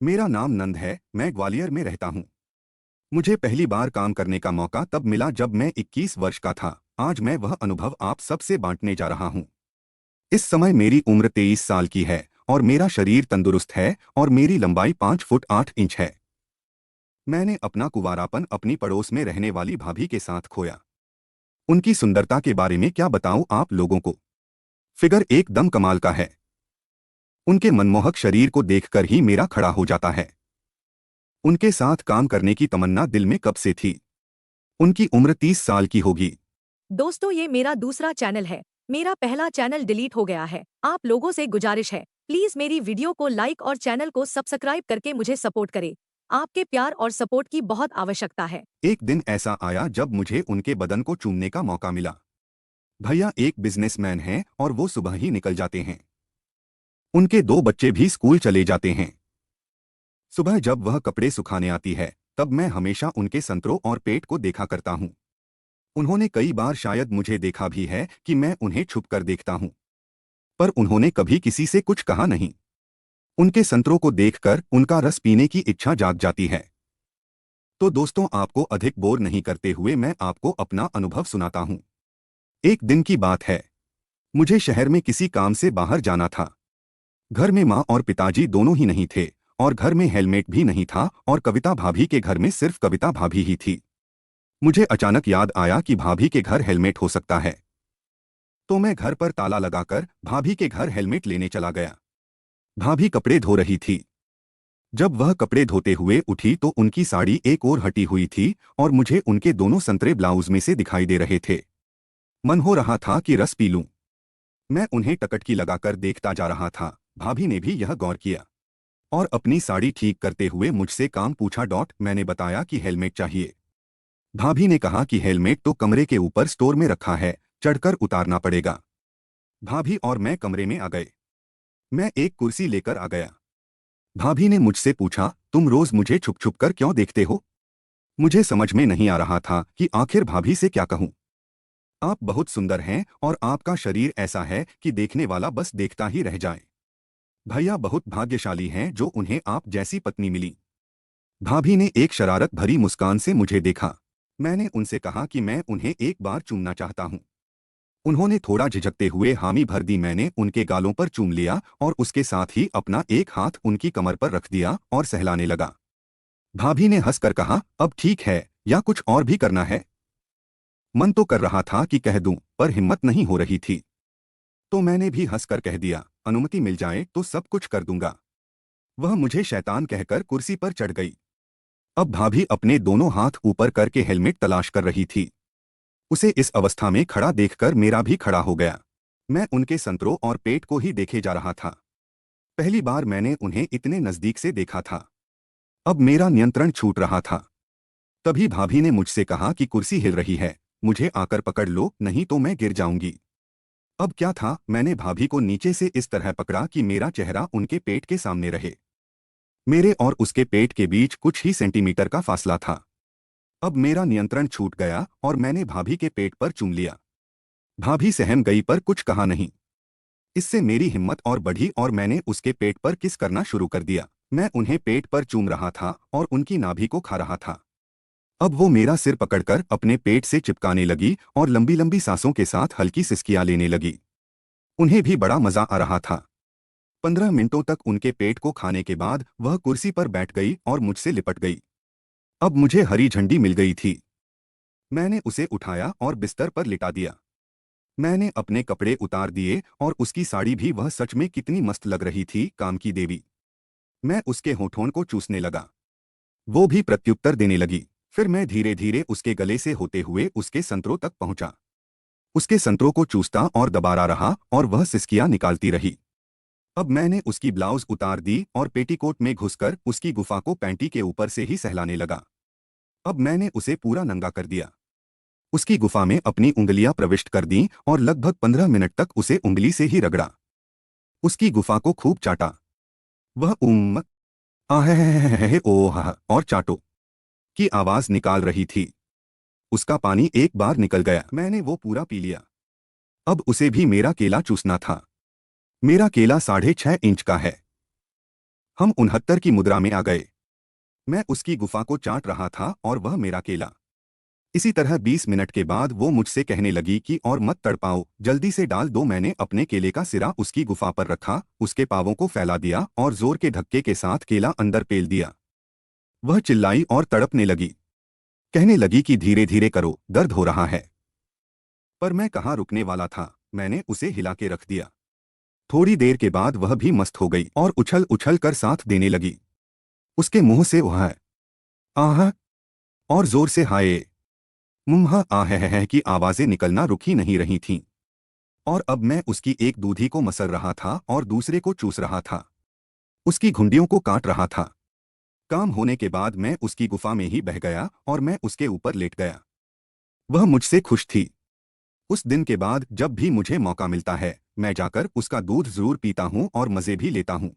मेरा नाम नंद है, मैं ग्वालियर में रहता हूँ। मुझे पहली बार काम करने का मौका तब मिला जब मैं 21 वर्ष का था। आज मैं वह अनुभव आप सबसे बांटने जा रहा हूँ। इस समय मेरी उम्र 23 साल की है और मेरा शरीर तंदुरुस्त है और मेरी लंबाई 5 फुट 8 इंच है। मैंने अपना कुंवारापन अपनी पड़ोस में रहने वाली भाभी के साथ खोया। उनकी सुंदरता के बारे में क्या बताऊं आप लोगों को। फिगर एकदम कमाल का है। उनके मनमोहक शरीर को देखकर ही मेरा खड़ा हो जाता है। उनके साथ काम करने की तमन्ना दिल में कब से थी। उनकी उम्र 30 साल की होगी। दोस्तों, ये मेरा दूसरा चैनल है। मेरा पहला चैनल डिलीट हो गया है। आप लोगों से गुजारिश है, प्लीज मेरी वीडियो को लाइक और चैनल को सब्सक्राइब करके मुझे सपोर्ट करें। आपके प्यार और सपोर्ट की बहुत आवश्यकता है। एक दिन ऐसा आया जब मुझे उनके बदन को चूमने का मौका मिला। भैया एक बिजनेसमैन हैं और वो सुबह ही निकल जाते हैं। उनके दो बच्चे भी स्कूल चले जाते हैं। सुबह जब वह कपड़े सुखाने आती है तब मैं हमेशा उनके संतरों और पेट को देखा करता हूँ। उन्होंने कई बार शायद मुझे देखा भी है कि मैं उन्हें छुप कर देखता हूँ, पर उन्होंने कभी किसी से कुछ कहा नहीं। उनके संतरों को देखकर उनका रस पीने की इच्छा जाग जाती है। तो दोस्तों, आपको अधिक बोर नहीं करते हुए मैं आपको अपना अनुभव सुनाता हूँ। एक दिन की बात है। मुझे शहर में किसी काम से बाहर जाना था। घर में माँ और पिताजी दोनों ही नहीं थे और घर में हेलमेट भी नहीं था और कविता भाभी के घर में सिर्फ कविता भाभी ही थी। मुझे अचानक याद आया कि भाभी के घर हेलमेट हो सकता है। तो मैं घर पर ताला लगाकर भाभी के घर हेलमेट लेने चला गया। भाभी कपड़े धो रही थी। जब वह कपड़े धोते हुए उठी तो उनकी साड़ी एक ओर हटी हुई थी और मुझे उनके दोनों संतरे ब्लाउज में से दिखाई दे रहे थे। मन हो रहा था कि रस पी लूं। मैं उन्हें टकटकी लगाकर देखता जा रहा था। भाभी ने भी यह गौर किया और अपनी साड़ी ठीक करते हुए मुझसे काम पूछा। मैंने बताया कि हेलमेट चाहिए। भाभी ने कहा कि हेलमेट तो कमरे के ऊपर स्टोर में रखा है, चढ़कर उतारना पड़ेगा। भाभी और मैं कमरे में आ गए। मैं एक कुर्सी लेकर आ गया। भाभी ने मुझसे पूछा, तुम रोज मुझे छुप छुप कर क्यों देखते हो? मुझे समझ में नहीं आ रहा था कि आखिर भाभी से क्या कहूं। आप बहुत सुंदर हैं और आपका शरीर ऐसा है कि देखने वाला बस देखता ही रह जाए। भैया बहुत भाग्यशाली हैं जो उन्हें आप जैसी पत्नी मिली। भाभी ने एक शरारत भरी मुस्कान से मुझे देखा। मैंने उनसे कहा कि मैं उन्हें एक बार चूमना चाहता हूं। उन्होंने थोड़ा झिझकते हुए हामी भर दी। मैंने उनके गालों पर चूम लिया और उसके साथ ही अपना एक हाथ उनकी कमर पर रख दिया और सहलाने लगा। भाभी ने हंसकर कहा, अब ठीक है या कुछ और भी करना है? मन तो कर रहा था कि कह दूं, पर हिम्मत नहीं हो रही थी। तो मैंने भी हंसकर कह दिया, अनुमति मिल जाए तो सब कुछ कर दूंगा। वह मुझे शैतान कहकर कुर्सी पर चढ़ गई। अब भाभी अपने दोनों हाथ ऊपर करके हेलमेट तलाश कर रही थी। उसे इस अवस्था में खड़ा देखकर मेरा भी खड़ा हो गया। मैं उनके संतरों और पेट को ही देखे जा रहा था। पहली बार मैंने उन्हें इतने नजदीक से देखा था। अब मेरा नियंत्रण छूट रहा था। तभी भाभी ने मुझसे कहा कि कुर्सी हिल रही है, मुझे आकर पकड़ लो, नहीं तो मैं गिर जाऊंगी। अब क्या था, मैंने भाभी को नीचे से इस तरह पकड़ा कि मेरा चेहरा उनके पेट के सामने रहे। मेरे और उसके पेट के बीच कुछ ही सेंटीमीटर का फासला था। अब मेरा नियंत्रण छूट गया और मैंने भाभी के पेट पर चूम लिया। भाभी सहम गई पर कुछ कहा नहीं। इससे मेरी हिम्मत और बढ़ी और मैंने उसके पेट पर किस करना शुरू कर दिया। मैं उन्हें पेट पर चूम रहा था और उनकी नाभि को खा रहा था। अब वो मेरा सिर पकड़कर अपने पेट से चिपकाने लगी और लंबी लंबी सांसों के साथ हल्की सिसकियां लेने लगी। उन्हें भी बड़ा मजा आ रहा था। 15 मिनटों तक उनके पेट को खाने के बाद वह कुर्सी पर बैठ गई और मुझसे लिपट गई। अब मुझे हरी झंडी मिल गई थी। मैंने उसे उठाया और बिस्तर पर लिटा दिया। मैंने अपने कपड़े उतार दिए और उसकी साड़ी भी। वह सच में कितनी मस्त लग रही थी, काम की देवी। मैं उसके होठों को चूसने लगा। वो भी प्रत्युत्तर देने लगी। फिर मैं धीरे धीरे उसके गले से होते हुए उसके संतरों तक पहुंचा। उसके संतरों को चूसता और दबारा रहा और वह सिसकियां निकालती रही। अब मैंने उसकी ब्लाउज उतार दी और पेटीकोट में घुसकर उसकी गुफा को पैंटी के ऊपर से ही सहलाने लगा। अब मैंने उसे पूरा नंगा कर दिया। उसकी गुफा में अपनी उंगलियां प्रविष्ट कर दीं और लगभग 15 मिनट तक उसे उंगली से ही रगड़ा। उसकी गुफा को खूब चाटा। वह आहे ओह और चाटो की आवाज निकाल रही थी। उसका पानी एक बार निकल गया। मैंने वो पूरा पी लिया। अब उसे भी मेरा केला चूसना था। मेरा केला 6.5 इंच का है। हम 69 की मुद्रा में आ गए। मैं उसकी गुफा को चाट रहा था और वह मेरा केला। इसी तरह 20 मिनट के बाद वो मुझसे कहने लगी कि और मत तड़पाओ, जल्दी से डाल दो। मैंने अपने केले का सिरा उसकी गुफा पर रखा, उसके पांवों को फैला दिया और जोर के धक्के के साथ केला अंदर पेल दिया। वह चिल्लाई और तड़पने लगी। कहने लगी कि धीरे धीरे करो, दर्द हो रहा है। पर मैं कहाँ रुकने वाला था, मैंने उसे हिला के रख दिया। थोड़ी देर के बाद वह भी मस्त हो गई और उछल उछल कर साथ देने लगी। उसके मुंह से वह आह और जोर से हाय मुम्हा आह की आवाजें निकलना रुक ही नहीं रही थीं। और अब मैं उसकी एक दूधी को मसल रहा था और दूसरे को चूस रहा था, उसकी घुंडियों को काट रहा था। काम होने के बाद मैं उसकी गुफा में ही बह गया और मैं उसके ऊपर लेट गया। वह मुझसे खुश थी। उस दिन के बाद जब भी मुझे मौका मिलता है, मैं जाकर उसका दूध जरूर पीता हूँ और मजे भी लेता हूँ।